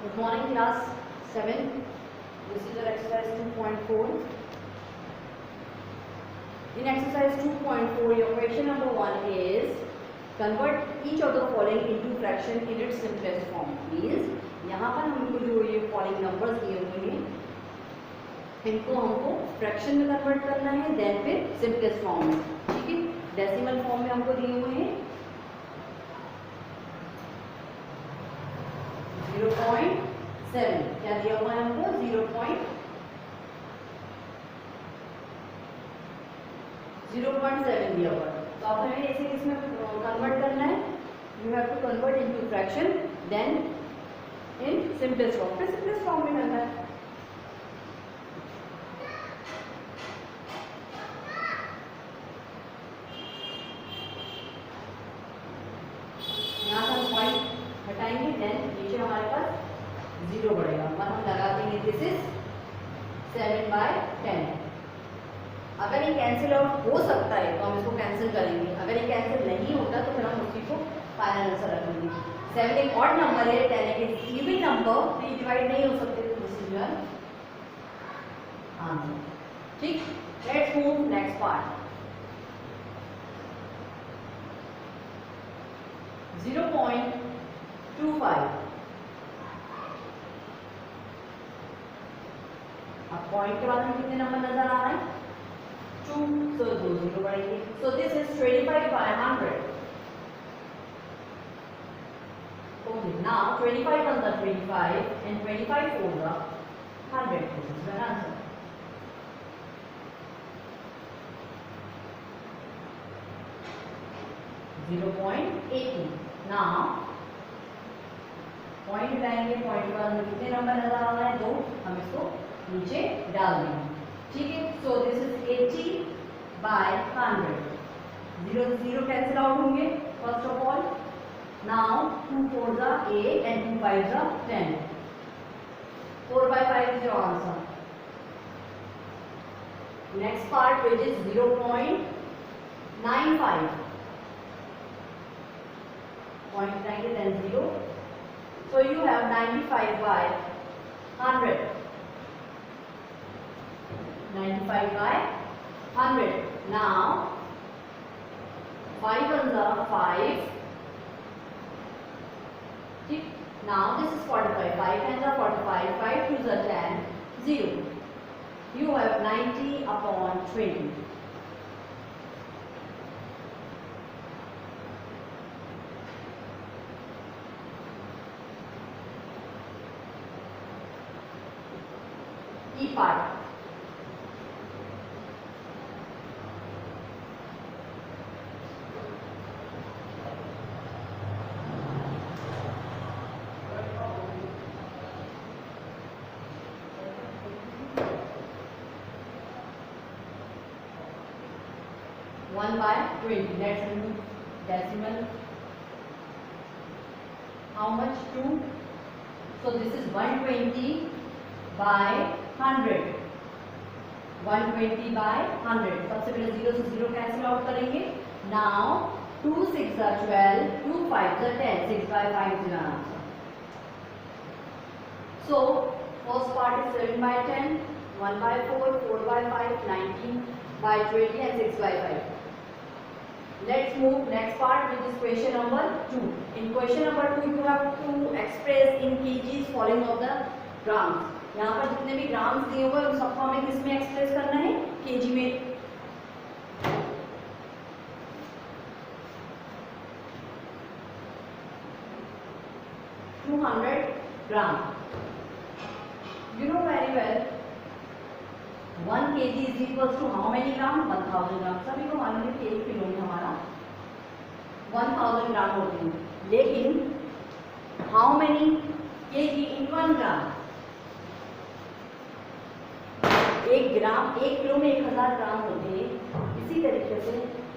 Good morning, class 7. This is your exercise 2.4. In exercise 2.4, your question number 1 is convert each of the following into fraction in its simplest form. Means यहाँ पर हमको जो ये following numbers दिए हुए हैं इनको हमको फ्रैक्शन में कन्वर्ट करना है, देन फिर सिंपलेस्ट फॉर्म में, ठीक है। डेसिमल फॉर्म में हमको दिए हुए हैं 0.7, क्या दिया हुआ है हमको 0.7 दिया हुआ है। तो अब हमें इसे इसमें कन्वर्ट करना है। You have to convert into fraction, then in simplest form, फिर सिंपलेस्ट फॉर्म में करना है। यहाँ से हम पॉइंट हटाएंगे, देन नीचे हमारे पास 0 बढ़ेगा और हम लगा देंगे दिस इज 7/10। अगर ये कैंसिल आउट हो सकता है तो हम इसको कैंसिल करेंगे, अगर ये कैंसिल नहीं होता तो फिर हम उसी को फाइनल आंसर रखेंगे। 7 एक ऑड नंबर है, 10 एक इवन नंबर, 3 डिवाइड नहीं हो सकते, तो दिस इज योर आंसर, ठीक। Let's move next part. 0.25। अब पॉइंट के बाद में कितने नंबर नजर आ रहा है 2, so 2 0 बढ़ेंगे। So this is 25/100. Okay, now 25 ones are 25 and 25 fours are 100. This is the answer. .80. Now point हटाएंगे, पॉइंट के बाद में कितने नंबर नजर आ रहा है 2, हम इसको नीचे डाल देंगे, ठीक है। So this is 80/100। 0 से 0 कैंसिल आउट होंगे first of all. Now 2 4s are 8 and 2 5s are 10। 4/5 is your answer. Next part, which is 0.95. Point hटाएंगे, then 0. So you have 95/100. 95/100. Now 5 ones are 5. Now this is 45. 5 tens are 45. 5 twos are 10. 0. You have 90/20. E part. One by 20. Let's remove decimal. How much? 2. So this is 120/100. 120/100. सबसे पहले 0 से 0 cancel out करेंगे। Now 2 6s are 12, 2 5s are 10. 6/5 is your answer. So first part is 7/10, 1/4, 4/5, 19/20 and 6/5. Let's move next part, which is question number 2. In question number 2 you have to express in kgs following of the grams. यहाँ पर जितने भी grams दिए हुए उन सबको हमें किस में एक्सप्रेस करना है, केजी में। To 200 gram. You know very well 1 kg is equals to how many ग्राम? 1000 ग्राम। सभी को मालूम है कि 1 किलो में हमारा 1000 ग्राम होते हैं, लेकिन how many kg in 1 gram? 1 gram 1 kilo में 1000 ग्राम होते हैं। इसी तरीके से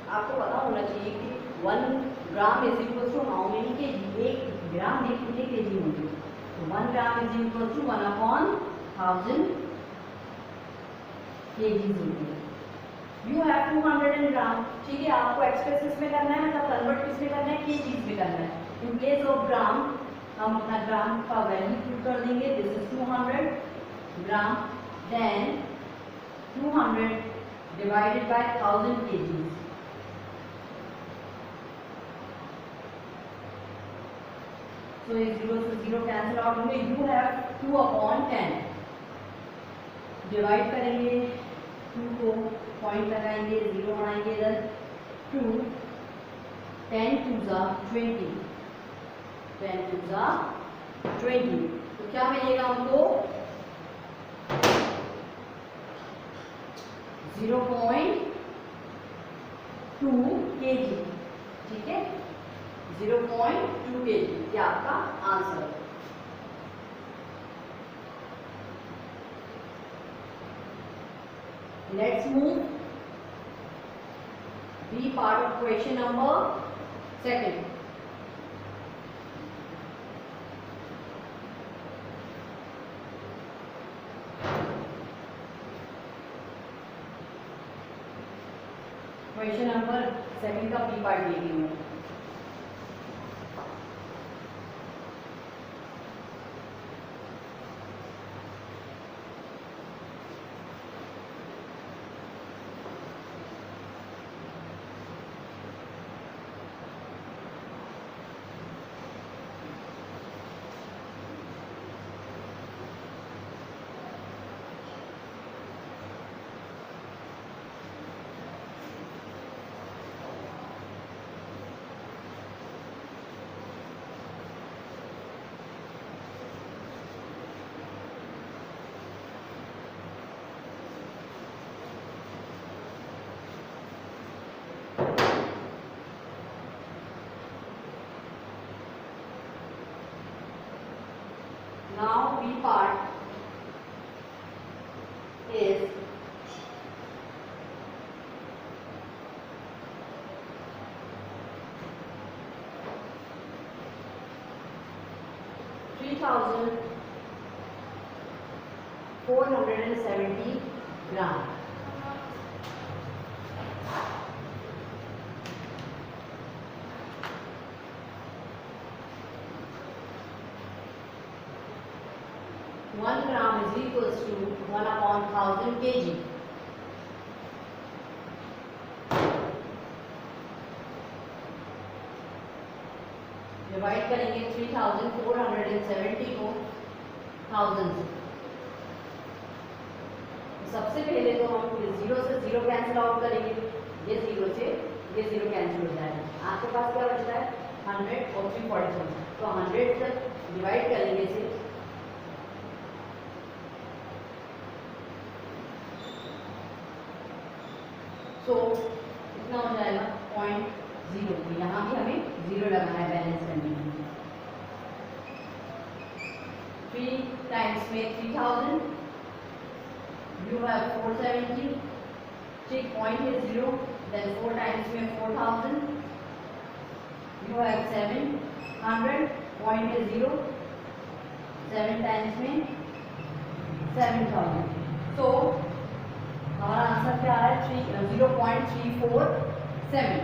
आपको पता होना चाहिए कि 1 gram is equal to how many kg? 1 gram में कितने केजी होंगे? तो 1 gram is equal to 1/1000 kg होंगे। यू हैव 200 ग्राम, ठीक है। आपको एक्सप्रेस किस में करना है, मतलब कन्वर्ट किस में करना है, केजीज में करना है। इन प्लेस ऑफ ग्राम हम अपना ग्राम का वैल्यू पुट कर देंगे. This is 200 gram. Then 200 divided by 1000 kg. So ये 0 से 0 कैंसिल आउट होंगे. You have 2/10. डिवाइड करेंगे 2 को, पॉइंट लगाएंगे, 0 बनाएंगे इधर. 2 10 2 जा 20. 10 2 जा 20. तो क्या मिलेगा हमको? 0.2 kg. ठीक है, 0.2 kg ये आपका आंसर है. Let's move B part of question number 2. Question number 2 का बी पार्ट दे रही हूँ. Now B part is 3,470 gram. One gram is equals to 1/1000 kg. Divide करेंगे 3,470 को 1000 से. सबसे पहले तो हम 0 से 0 कैंसिल आउट करेंगे. ये 0 से ये 0 कैंसिल हो जाएगा. आपके पास क्या बचता है? 100 और 340. तो 100 से डिवाइड करेंगे इसे. तो कितना हो जाएगा? 0.0. यहाँ भी हमें 0 लगाना है बैलेंस करने के लिए. 3 टाइम्स में 3000. You have 470. ठीक, पॉइंट है 0. Then 4 टाइम्स में 4000. You have 700. पॉइंट है 0. 7 टाइम्स में 7000. तो हमारा आंसर क्या है? 0.347.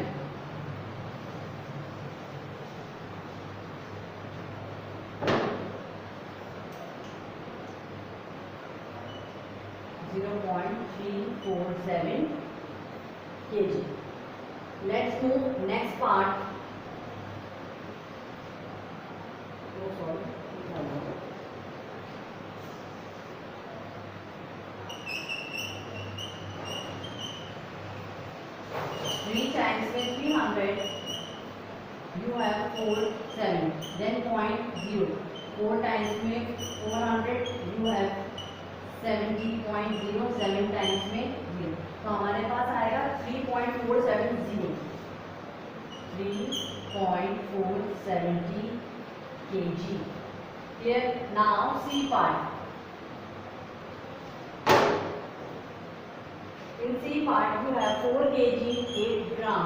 kg. Let's move next part. Oh, sorry. 3 times with 300. You have 47. Then 0.0. 4 times with 400. You have 70.0. 7 times में 0. तो हमारे पास आएगा 3.470. 3.470 kg. Here now C part. In C part you have 4 kg 8 gram.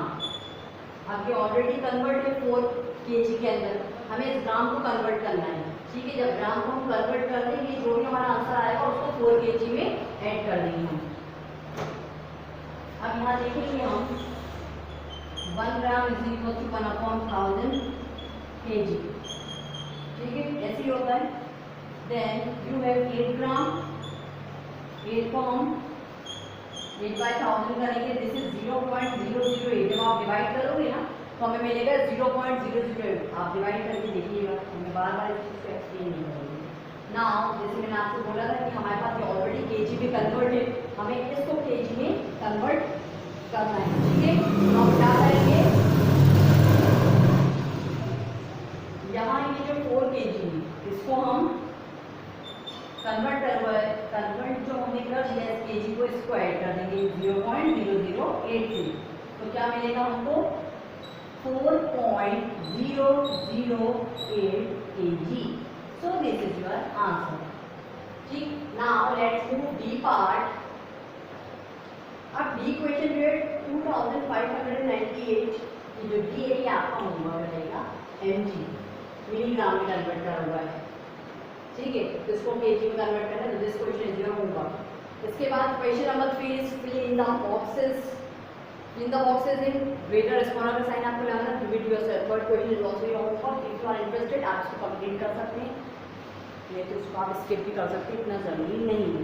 अब ये ऑलरेडी कन्वर्ट है 4 kg के अंदर. हमें इस ग्राम को कन्वर्ट करना है. ठीक है, जब ग्राम को हम कन्वर्ट कर देंगे जो भी हमारा आंसर आएगा उसको 4 kg में ऐड कर देंगे हम. अब यहाँ देखेंगे हम 1 gram is equal to 1/1000 kg. ठीक है, ऐसे ही होता है। देन यू हैव 8 ग्राम, 8 को हम 8/1000 करेंगे, दिस इज 0.008। जब आप डिवाइड करोगे ना तो हमें मिलेगा 0.008। आप डिवाइड करके देखिएगा, हमें बार बार इस चीज़ को एक्सप्लेन नहीं करेंगे। नाउ जैसे मैंने आपको बोला था कि हमारे पास ये ऑलरेडी केजी में कन्वर्ट है, हमें इसको केजी में कन्वर्ट करना है। ठीक है, तो हम क्या करेंगे, यहाँ ये जो 4 केजी है इसको हम कन्वर्ट जो हमने कर दिया इस केजी को, इसको ऐड कर देंगे 0.0083। तो क्या मिलेगा हमको 4.008 kg। So this is your answer। ठीक, now let's move D part। अब D क्वेश्चन डेट 2598 की जो D है ये आपका होमवर्क रहेगा mg, मिलीग्राम में कन्वर्ट करा हुआ है। ठीक है, तो इसको केजी में कन्वर्ट करना है, तो this question is your homework. इसके बाद question number 3 is fill in the boxes. In the boxes in greater smaller का साइन आपको लगाना है। Repeat yourself, third question is also your homework. If you are interested आप इसको complete कर सकते हैं, ये तो इसको आप स्किप भी कर सकते हैं, इतना जरूरी नहीं है।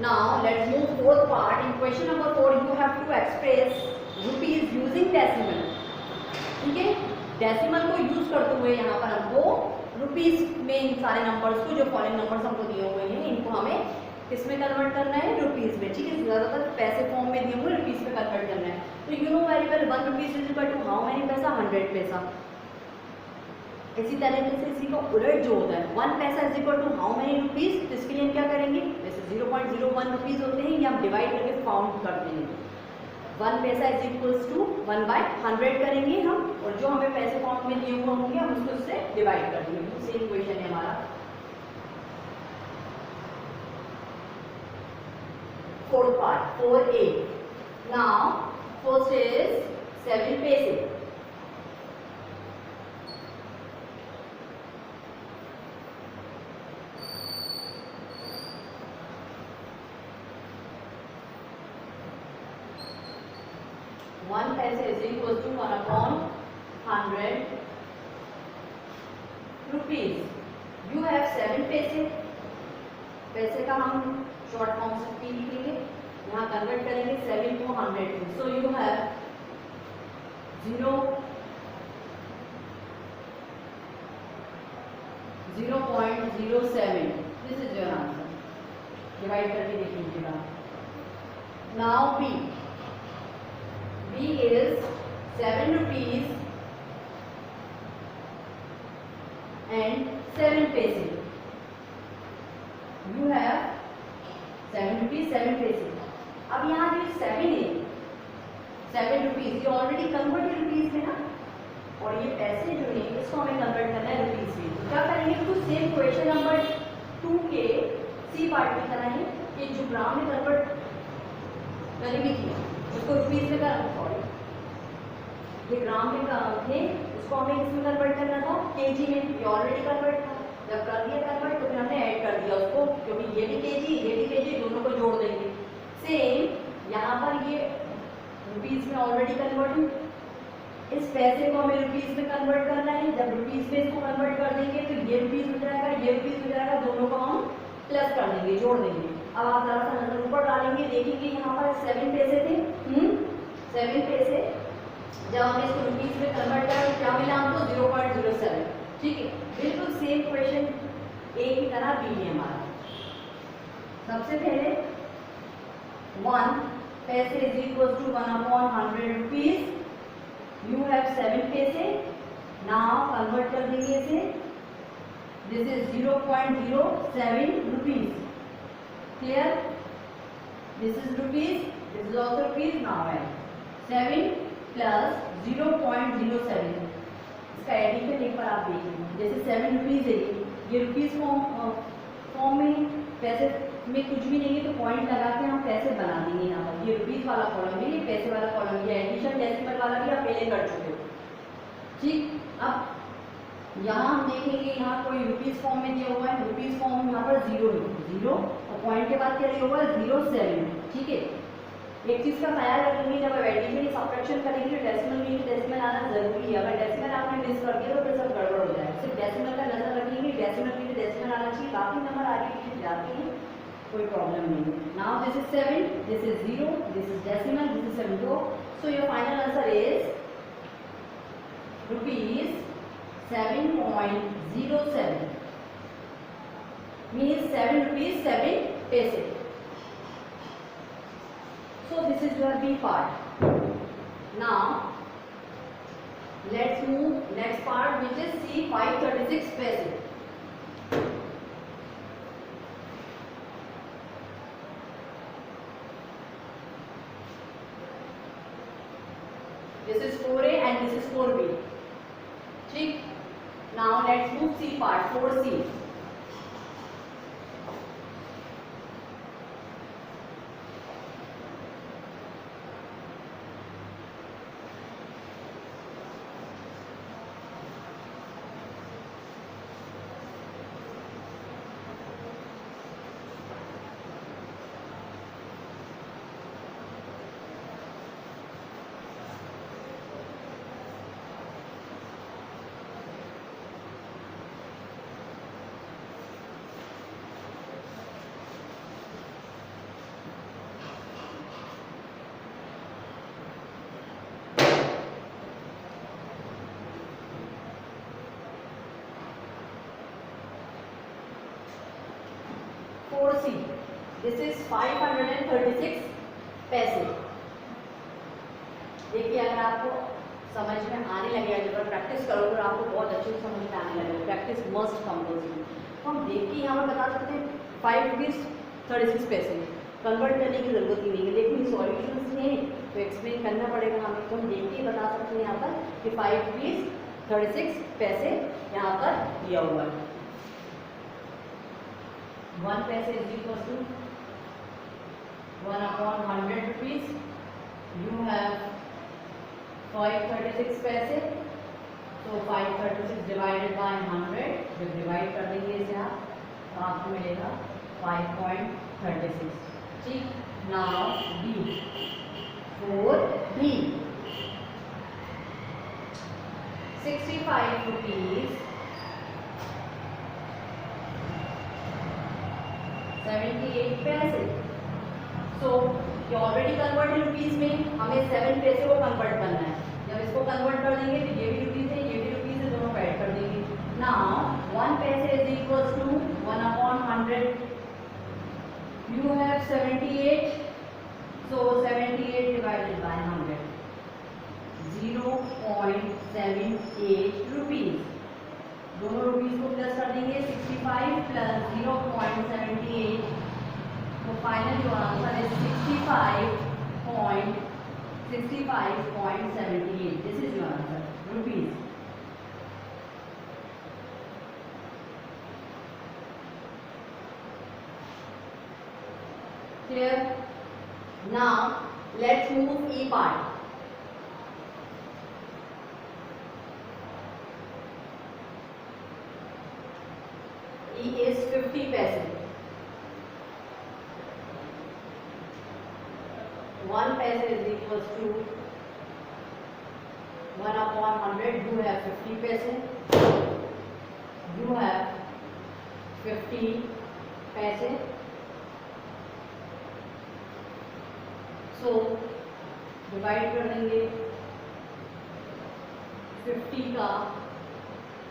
Now let's move fourth part. In question number 4 you have to express rupees using decimal. ठीक है, डेसिमल को यूज करते हुए यहाँ पर हमको रुपीज में इन सारे नंबर्स को, जो फॉलोइंग नंबर्स हमको दिए हुए हैं, इनको हमें किस में कन्वर्ट करना है, रुपीज में। ठीक है, ज़्यादातर पैसे फॉर्म में दिए हुए रुपीज में कन्वर्ट करना है। तो you know very well 1 rupees is equal to how many paisa, 100 पैसा। इसी तरीके से इसी का उलट जो होता है 1 paisa is equal to how many rupees, तो इसके लिए हम क्या करेंगे, जैसे 0.01 रुपीज होते हैं, ये हम डिवाइड करके काउंट कर देंगे। 1 पैसा इज इक्वल्स टू 1/100 करेंगे हम, और जो हमें पैसे फॉर्म में दिए हुए होंगे हम उसको उससे डिवाइड कर देंगे। सेम क्वेश्चन है हमारा। 4th part 4A। Now first is 7 पैसे। One पैसे is equal to 1/100 rupees। You have 7 पैसे। पैसे का हम शॉर्ट फॉर्म से P लिखेंगे, यहाँ कन्वर्ट करेंगे 7 को 100 में। सो you have 0.07। This is your answer. Divide करके देख लीजिएगा। Now B is 7 rupees and 7 पैसे। You have 7 rupees 7 पैसे। अब यहाँ जो 7 है, 7 रुपीज, ये ऑलरेडी कन्वर्टेड रुपीज है ना, और ये पैसे जो है इसको हमें कन्वर्ट करना है रुपीज में। तो क्या करेंगे, तो सेम क्वेश्चन नंबर 2 के सी पार्ट की तरह है कि जो ग्राम में कन्वर्ट करेंगे थी उसको रुपीज में सॉरी ये ग्राम में थे, उसको हमें किसमें कन्वर्ट करना था, केजी में। ये ऑलरेडी कन्वर्ट था, जब कर दिया कन्वर्ट तो फिर हमने ऐड कर दिया उसको, क्योंकि ये भी केजी दोनों को जोड़ देंगे। सेम यहाँ पर ये रुपीज में ऑलरेडी कन्वर्ट, इस पैसे को हमें रुपीज में कन्वर्ट करना है। जब रुपीज में इसको कन्वर्ट कर देंगे तो ये रुपीज हो जाएगा, ये रुपीज हो जाएगा, दोनों को हम प्लस कर देंगे, जोड़ देंगे। अब आप जरा सा नजर ऊपर डालेंगे, देखेंगे यहाँ पर 7 पैसे थे। 7 पैसे जब हमने इसको रुपीज में कन्वर्ट करा तो क्या मिला हमको, 0.07। ठीक है, बिल्कुल सेम क्वेश्चन ए की तरह बी है हमारा। सबसे पहले 1 paise is equal to 1/100 rupees. You have 7 paise. Now convert कर देंगे इसे, this is 0.07 rupees. Clear, this is rupees, this is also rupees. Now है 7 प्लस 0.07, इसका एडिशन एक बार आप देखिए। जैसे 7 रुपीज है, ये रुपीज फॉर्म में पैसे में कुछ भी नहीं है तो पॉइंट लगा के हम पैसे बना देंगे। यहाँ पर ये रुपीज वाला कॉलम है, ये पैसे वाला कॉलम, ये एडिशन डेसिमल वाला भी आप पहले कर चुके हो। ठीक, अब यहाँ हम देखेंगे, यहाँ कोई रुपीज फॉर्म में दिया हुआ है, रुपीज फॉर्म यहाँ पर 0 है, 0 और पॉइंट के बाद क्या दिया हुआ है, 0.7। ठीक है, एक चीज का ख्याल रखेंगे, जब आप एडिशन सब्ट्रैक्शन करेंगे तो डेसिमल में डेसिमल आना जरूरी है। अगर डेसिमल आपने मिस कर दिया तो फिर सब गड़बड़ हो जाएगा। सिर्फ डेसिमल का नजर रखिए, बाकी नंबर आगे पीछे जाते हैं, कोई प्रॉब्लम नहीं है। Now this is 7, this is 0, this is decimal, this is 7. So your final answer is rupees 7.07, means 7 rupees 7 paise. So this is your B part. Now let's move next part, which is C 536 paise. This is 4A and this is 4B. ठीक. Now let's move C part, 4C. C. This is 536 पैसे. देखिए अगर आपको समझ में आने लगे, जब प्रैक्टिस करोगे तो आपको बहुत अच्छे से समझ में आने लगेगा. Practice must compulsory. तो हम देख के यहाँ पर बता सकते हैं 5 रुपीज़ 36 पैसे. कन्वर्ट करने की ज़रूरत ही नहीं है, लेकिन सॉल्यूशंस हैं तो एक्सप्लेन करना पड़ेगा हमें. तो हम देख के बता सकते हैं यहाँ पर कि 5 रुपीज़ 36 पैसे यहाँ पर दिया हुआ है. 1 paise is equal to 1/100 rupees. You have 536 paise. तो 536 डिवाइडेड बाय 100, जब डिवाइड कर देंगे इसे आप तो आपको मिलेगा 5.36. ठीक. नाउ बी 4B 65 रुपीज़ 78 पैसे. सो ये ऑलरेडी कन्वर्ट है रुपीज़ में, हमें 7 पैसे को कन्वर्ट करना है. जब इसको कन्वर्ट कर देंगे तो ये भी रुपीज़ है, ये भी रुपीज़ है, दोनों को ऐड कर देंगे. Now 1 paise is equal to 1/100. You have 78, so 78 divided by 100, 0.78 rupees. दोनों रुपीज़ को प्लस कर देंगे. 65 प्लस 0.78, तो फाइनल जो आंसर है 65.78. This is your answer rupees. Clear. Now let's move E part. E is 50 पैसे. 1 पैसे is equals to 1/100. You have 50 पैसे. You have 50 पैसे. So डिवाइड कर देंगे 50 का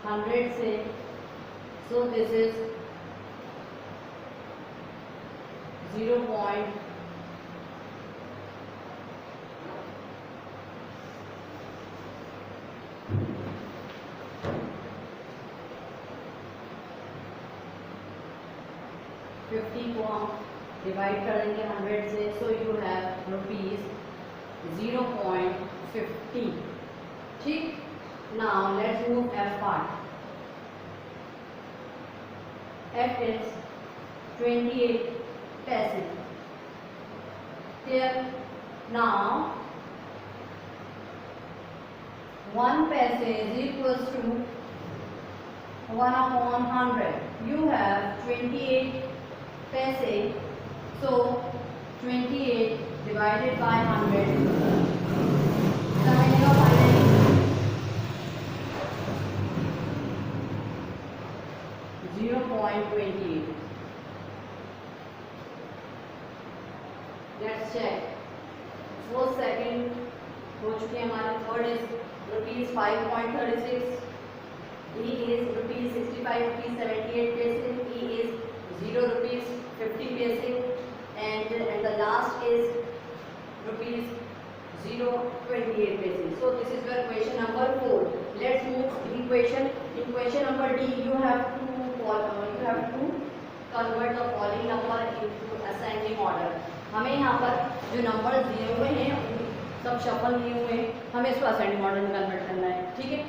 100 से. So this is 0.50 को हम डिवाइड कर देंगे 100 से. सो यू हैव रुपीज़ 0.50. ठीक. Now let's move F part. F is 28 पैसे. Here now 1 पैसे is equals to 1/100. You have 28 पैसे. So 28 divided by 100. क्या मिलेगा finally? 0.28. Let's check. First, second हो चुके हैं हमारे. Third is rupees 5.36. E is rupees 65 rupees 78 paise. E is 0 rupees 50 paise, and the last is rupees 0.28 paise. So this is your question number 4. Let's move in question. In question number D, you have to convert the following number into ascending order. हमें यहाँ पर जो number दिए हुए हैं सब shuffle दिए हुए हैं, हमें इसको असेंडिंग ऑर्डर में कन्वर्ट करना है. ठीक है.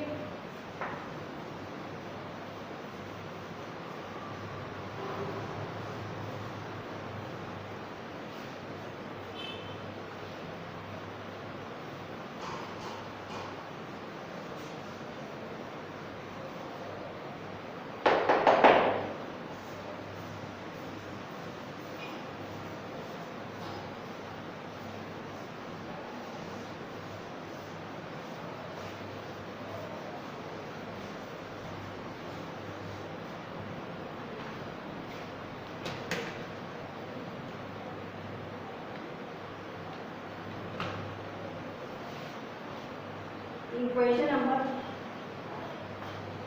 In question number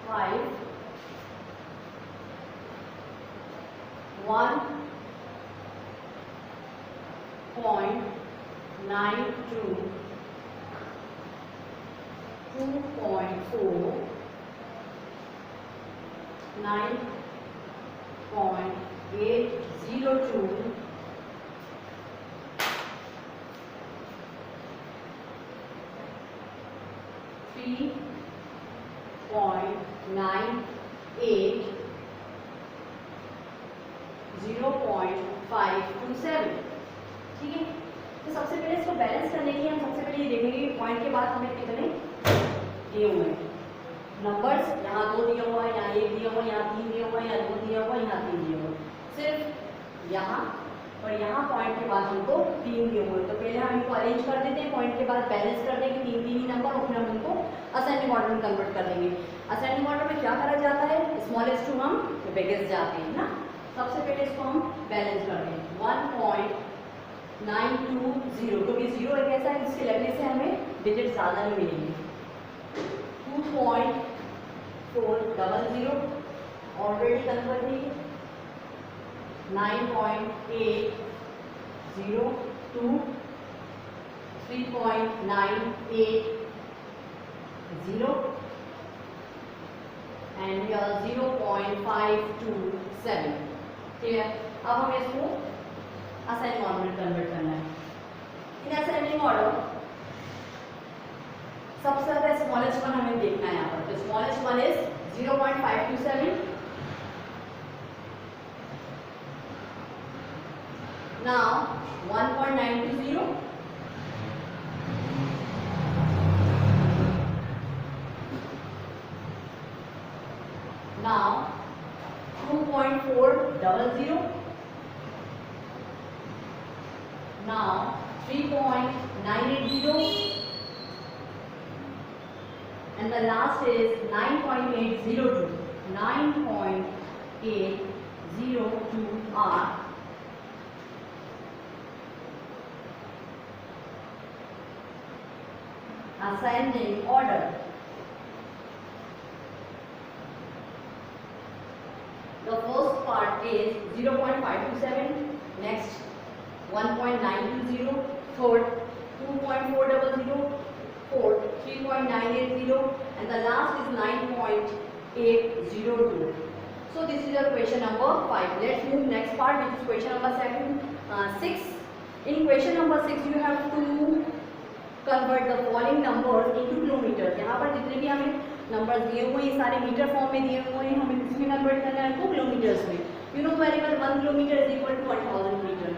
5, 1.92, 2.4, 9.802, 3.98, 0.527. ठीक है. तो सबसे पहले इसको बैलेंस करने के लिए हम सबसे पहले ये देखेंगे कि पॉइंट के बाद हमें कितने दिए हुए हैं नंबर्स. यहाँ 2 दिया हुआ है, यहाँ 1 दिया हुआ है, यहाँ 3 दिया हुआ है, यहाँ 2 दिया हुआ है, यहाँ 3 दिया हुआ है. सिर्फ यहाँ और यहाँ पॉइंट के बाद हमको 3 दिए हुए हैं. तो पहले हम इनको अरेंज कर देते हैं, पॉइंट के बाद बैलेंस कर देंगे 3 ही नंबर, और फिर हम इनको असेंडिंग ऑर्डर में कन्वर्ट कर देंगे. असेंडिंग ऑर्डर में क्या करा जाता है, स्मॉलेस्ट टू हम बिगेस्ट जाते हैं ना. सबसे पहले इसको हम बैलेंस कर दें. 1.920, क्योंकि 0 एक ऐसा है जिसके लगने से हमें डिजिट ज़्यादा नहीं मिलेंगे. 2.400 ऑलरेडी कन्वर्ट है. 9.802, 3.980, and here 0.527. ठीक है. अब हमें इसको असेंडिंग ऑर्डर में कन्वर्ट करना है. इन असेंडिंग ऑर्डर सबसे ज्यादा स्मॉलेस्ट वन हमें देखना है यहाँ पर. तो smallest one is 0.527. Now 1.920, now 2.400, now 3.980, and the last is 9.802. 9.802 are ascending order. The first part is 0.527, next 1.920, third 2.400, fourth 3.980, and the last is 9.802. So this is your question number 5. Let's move next part, which is question number 6. In question number 6 you have to convert the following numbers into kilometers. यहाँ पर जितने भी हमें numbers दिए हुए हैं सारे metre form में दिए हुए हैं, हमें किसमें कन्वर्ट करना है इनको किलोमीटर्स में. You know very well 1 kilometre is equal to 1000 metre.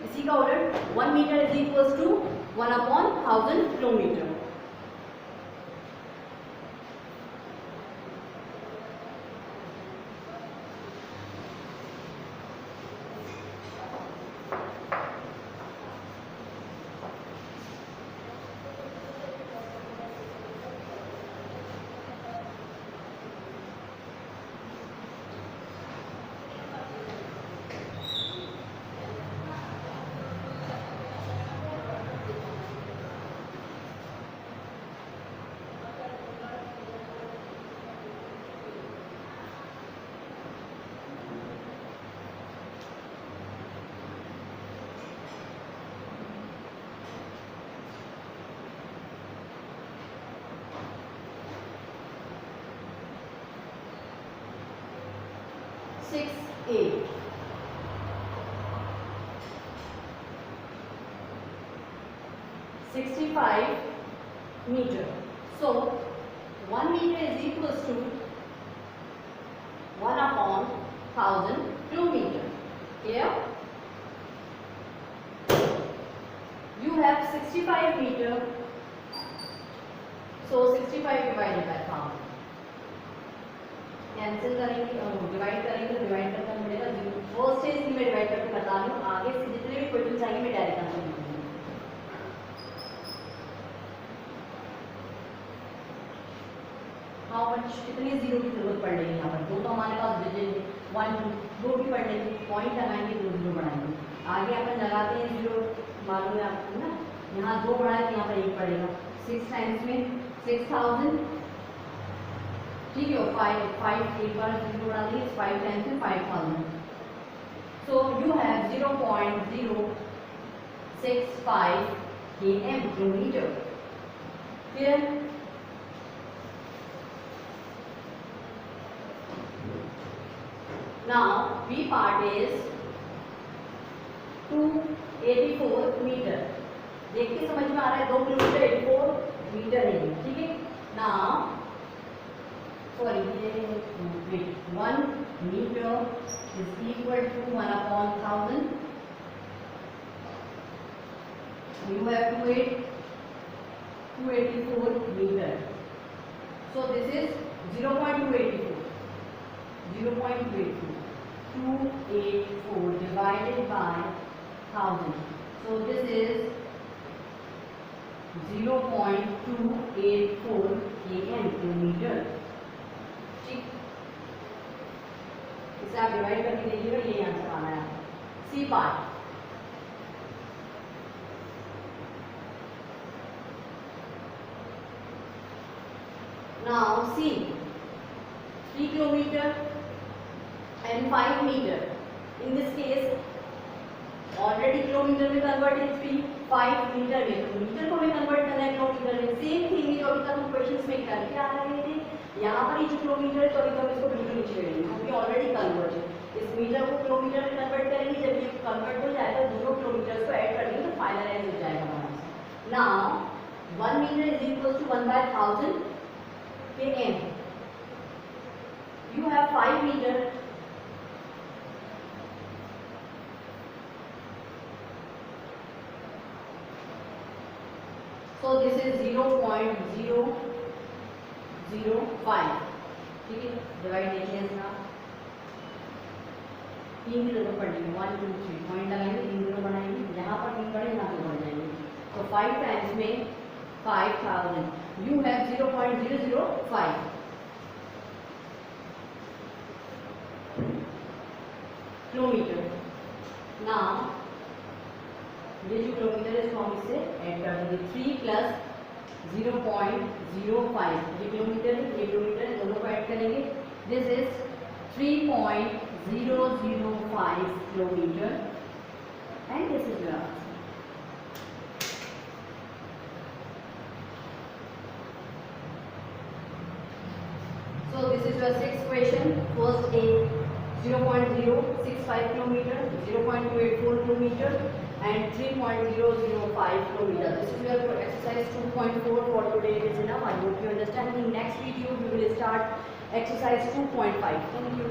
इसी का उलट 1 metre is equal to 1/1000 kilometre. 68. meter. So 1 meter is equals to 1 upon 1000 kilometer. Clear? You have 65 meter. So 65 divided by 1000. Cancel करेंगे और divide करेंगे तो divide करना पड़ेगा। First stage में डिवाइड करके बता रही हूँ, आगे से जितने भी क्वेश्चन आएंगे मैं डायरेक्ट आंसर लिखूंगी। हाउ मच कितने जीरो की जरूरत पड़ रही है यहाँ पर? दो तो हमारे पास डिजिट 1 2 भी पढ़ लेंगे, पॉइंट लगाएंगे, 2 जीरो बढ़ाएंगे। आगे अपन लगाते हैं जीरो, मालूम है आपको ना, यहाँ 2 बढ़ाए तो यहाँ पर 1 पड़ेगा। 6 टाइम्स में 6000, ठीक है, 5 एक बार जीरो बढ़ा देंगे, 5 टाइम्स में 5000। So you have 0.065 km kilometre. Clear? Now B part is 284 metre. देख के समझ में आ रहा है 2 किलोमीटर 84 मीटर है, ठीक है। Now sorry, 1 meter is equal to 1 upon 1000. You have 284 meter. So this is 0.284. 284 divided by 1000. So this is 0.284 km kilometer. ठीक, इसे आप डिवाइड करके देखिएगा, ये आंसर आना है। C part, now C 3 kilometer and 5 meter. In this case already kilometre में convert है 3, 5 मीटर में, तो मीटर को भी कन्वर्ट करना है किलोमीटर में। सेम थिंग जो अभी तक हम क्वेश्चंस में करके आ रहे थे, यहाँ पर ही जो किलोमीटर है तो अभी तक इसको बिल्कुल नहीं छेड़ेंगे क्योंकि ऑलरेडी कन्वर्ट है। इस मीटर को किलोमीटर में कन्वर्ट करेंगे, जब ये कन्वर्ट हो जाएगा दोनों किलोमीटर को ऐड कर देंगे तो फाइनलाइज हो जाएगा हमारा। Now 1 metre is equal to 1/1000 km. You have 5 meter. So this is 0.005. ठीक है, डिवाइड देखिए इसका 3 की जरूरत पड़ेगी, 1 2 3 पॉइंट लगाएंगे, 3 जीरो बनाएंगे, जहाँ पर 3 पड़े यहाँ पे बढ़ जाएंगे। तो 5 टाइम्स में 5000, you have 0.005 किलोमीटर। ना ये जो किलोमीटर है इसको हम इससे ऐड कर देंगे, 3 प्लस 0.05, ये किलोमीटर है, ये किलोमीटर है, दोनों को ऐड करेंगे। This is 3.005 kilometre and this is your answer. So this is your sixth question. First A 0.065 kilometer, 0.284 kilometer and 3.005 kilometer. This is your exercise 2.4 for today. It is enough. I hope you understand. In next video we will start exercise 2.5. Thank you.